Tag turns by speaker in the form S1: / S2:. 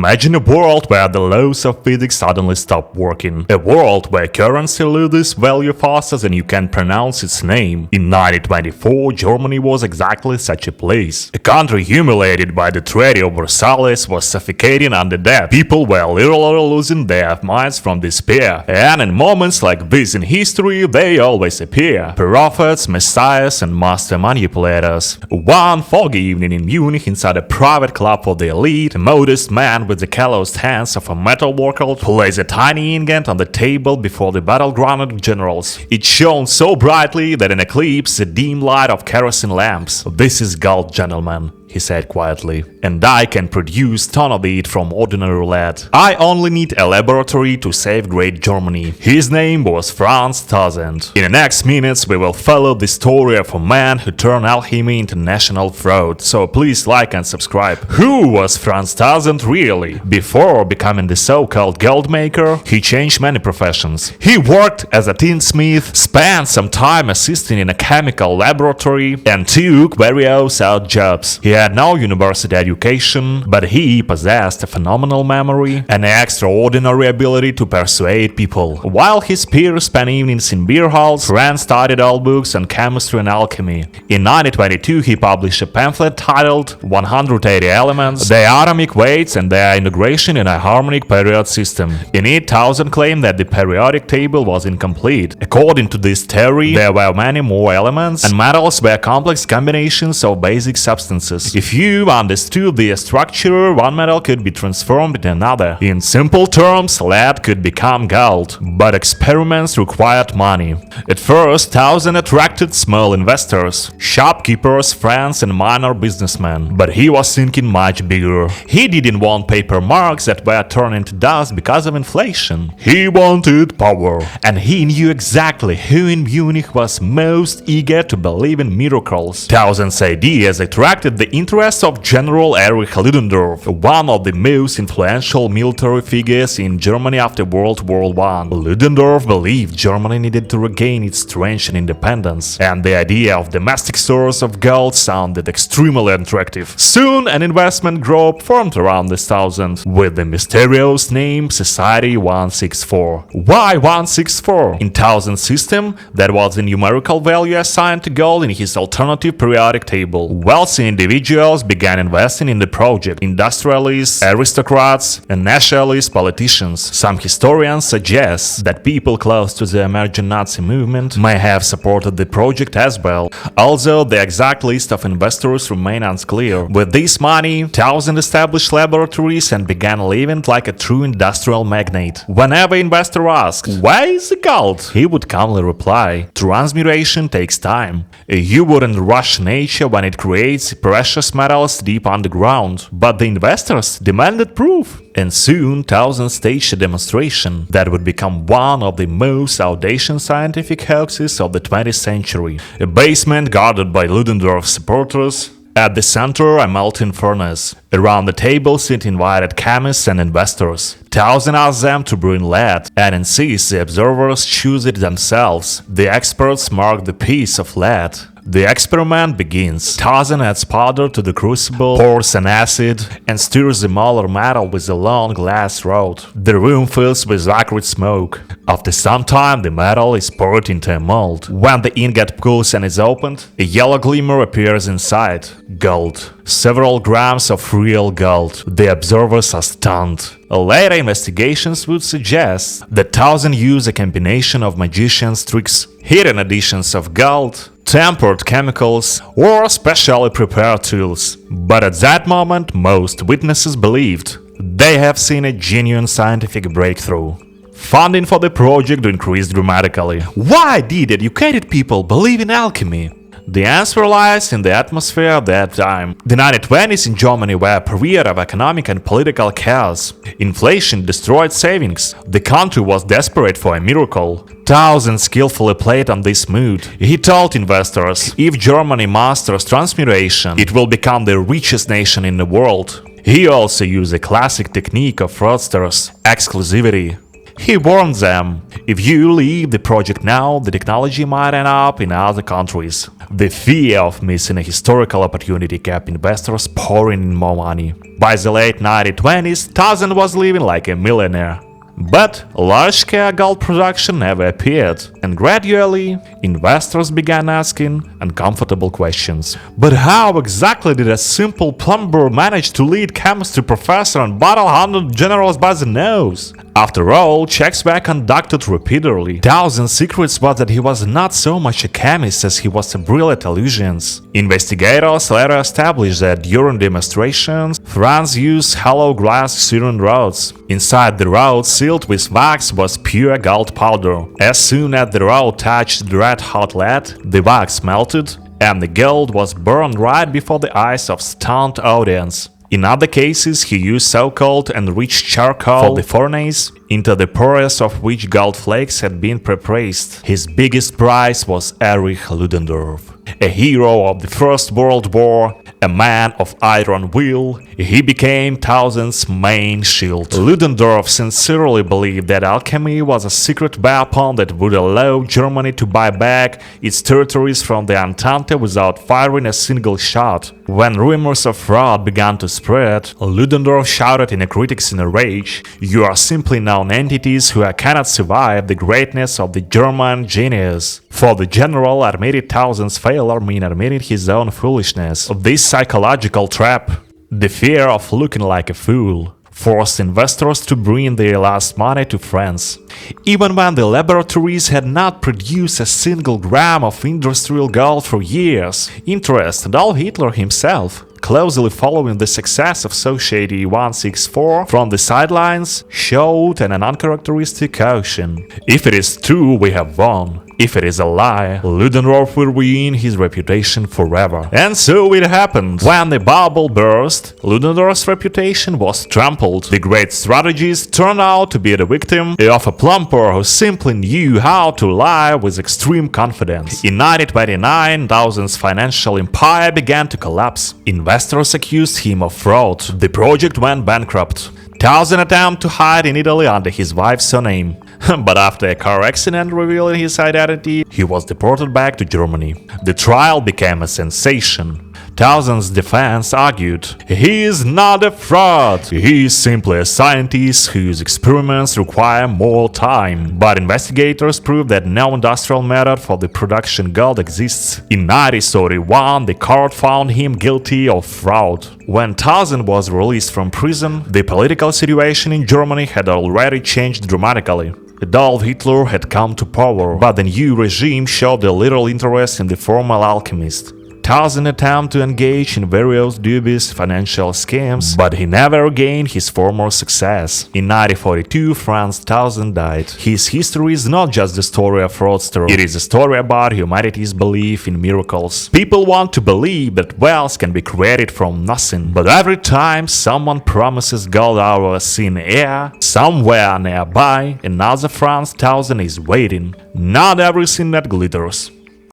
S1: Imagine a world where the laws of physics suddenly stop working. A world where currency loses value faster than you can pronounce its name. In 1924, Germany was exactly such a place. A country humiliated by the Treaty of Versailles was suffocating under debt. People were literally losing their minds from despair. And in moments like this in history, they always appear. Prophets, messiahs, and master manipulators. One foggy evening in Munich, inside a private club for the elite, a modest man with the calloused hands of a metal worker placed a tiny ingot on the table before the battlegrounded generals. It shone so brightly that it eclipsed the dim light of kerosene lamps. "This is gold, gentlemen," he said quietly, "and I can produce ton of it from ordinary lead. I only need a laboratory to save great Germany." His name was Franz Tausend. In the next minutes we will follow the story of a man who turned alchemy into national fraud, so please like and subscribe. Who was Franz Tausend really? Before becoming the so-called gold maker, he changed many professions. He worked as a tinsmith, spent some time assisting in a chemical laboratory, and took various odd jobs. He had no university education, but he possessed a phenomenal memory and an extraordinary ability to persuade people. While his peers spent evenings in beer halls, Franz studied old books on chemistry and alchemy. In 1922, he published a pamphlet titled 180 Elements, Their Atomic Weights and Their Integration in a Harmonic Period System. In it, Tausend claimed that the periodic table was incomplete. According to this theory, there were many more elements, and metals were complex combinations of basic substances. If you understood the structure, one metal could be transformed into another. In simple terms, lead could become gold, but experiments required money. At first, Tausend attracted small investors, shopkeepers, friends, and minor businessmen. But he was thinking much bigger. He didn't want paper marks that were turned into dust because of inflation. He wanted power. And he knew exactly who in Munich was most eager to believe in miracles. Tausend's ideas attracted the interest of General Erich Ludendorff, one of the most influential military figures in Germany after World War I. Ludendorff believed Germany needed to regain its strength and independence, and the idea of domestic source of gold sounded extremely attractive. Soon an investment group formed around this Tausend, with the mysterious name Society 164. Why 164? In Tausend's system, that was the numerical value assigned to gold in his alternative periodic table. Wealthy individuals began investing in the project. Industrialists, aristocrats, and nationalist politicians. Some historians suggest that people close to the emerging Nazi movement may have supported the project as well, although the exact list of investors remain unclear. With this money, Tausend established laboratories and began living like a true industrial magnate. Whenever investor asked, "Where is the gold?" he would calmly reply, "Transmutation takes time. You wouldn't rush nature when it creates precious metals deep underground." But the investors demanded proof. And soon Tausend staged a demonstration that would become one of the most audacious scientific hoaxes of the 20th century. A basement guarded by Ludendorff's supporters. At the center, a melting furnace. Around the table sit invited chemists and investors. Tausend asked them to bring lead and insists the observers choose it themselves. The experts mark the piece of lead. The experiment begins. Tausend adds powder to the crucible, pours an acid, and stirs the molten metal with a long glass rod. The room fills with acrid smoke. After some time, the metal is poured into a mold. When the ingot cools and is opened, a yellow glimmer appears inside. Gold. Several grams of real gold. The observers are stunned. Later investigations would suggest that Tausend used a combination of magician's tricks, hidden additions of gold, tempered chemicals, or specially prepared tools. But at that moment, most witnesses believed they have seen a genuine scientific breakthrough. Funding for the project increased dramatically. Why did educated people believe in alchemy? The answer lies in the atmosphere at that time. The 1920s in Germany were a period of economic and political chaos. Inflation destroyed savings. The country was desperate for a miracle. Tausend skillfully played on this mood. He told investors, if Germany masters transmutation, it will become the richest nation in the world. He also used a classic technique of fraudsters, exclusivity. He warned them, if you leave the project now, the technology might end up in other countries. The fear of missing a historical opportunity kept investors pouring in more money. By the late 1920s, Tausend was living like a millionaire. But large-scale gold production never appeared, and gradually, investors began asking uncomfortable questions. But how exactly did a simple plumber manage to lead chemistry professor and battle 100 generals by the nose? After all, checks were conducted repeatedly. Tausend's secrets was that he was not so much a chemist as he was a brilliant illusionist. Investigators later established that during demonstrations, Franz used hollow glass cylinder rods. Inside the rods, sealed with wax, was pure gold powder. As soon as the rod touched the red-hot lead, the wax melted, and the gold was burned right before the eyes of stunned audience. In other cases, he used so-called enriched charcoal for the furnace, into the pores of which gold flakes had been prepressed. His biggest prize was Erich Ludendorff. A hero of the First World War, a man of iron will, he became Tausend's main shield. Ludendorff sincerely believed that alchemy was a secret weapon that would allow Germany to buy back its territories from the Entente without firing a single shot. When rumors of fraud began to spread, Ludendorff shouted in a critic's in a rage, "You are simply non-entities who cannot survive the greatness of the German genius." For the general, admitted Tausend's failure meant admitting his own foolishness. This psychological trap, the fear of looking like a fool, forced investors to bring their last money to France. Even when the laboratories had not produced a single gram of industrial gold for years, interest, and Adolf Hitler himself, closely following the success of Society 164 from the sidelines, showed an uncharacteristic caution. If it is true, we have won. If it is a lie, Ludendorff will ruin his reputation forever. And so it happened. When the bubble burst, Ludendorff's reputation was trampled. The great strategist turned out to be the victim of a plumber who simply knew how to lie with extreme confidence. In 1929, Tausend's financial empire began to collapse. Investors accused him of fraud. The project went bankrupt. Tausend attempted to hide in Italy under his wife's surname. But after a car accident revealing his identity, he was deported back to Germany. The trial became a sensation. Tausend's defense argued, he is not a fraud, he is simply a scientist whose experiments require more time. But investigators proved that no industrial method for the production of gold exists. In 1931, the court found him guilty of fraud. When Tausend was released from prison, the political situation in Germany had already changed dramatically. Adolf Hitler had come to power, but the new regime showed a little interest in the former alchemist. Tausend attempted to engage in various dubious financial schemes, but he never regained his former success. In 1942, Franz Tausend died. His history is not just the story of a fraudster, it is a story about humanity's belief in miracles. People want to believe that wealth can be created from nothing, but every time someone promises gold out of thin air, somewhere nearby, another Franz Tausend is waiting. Not everything that glitters.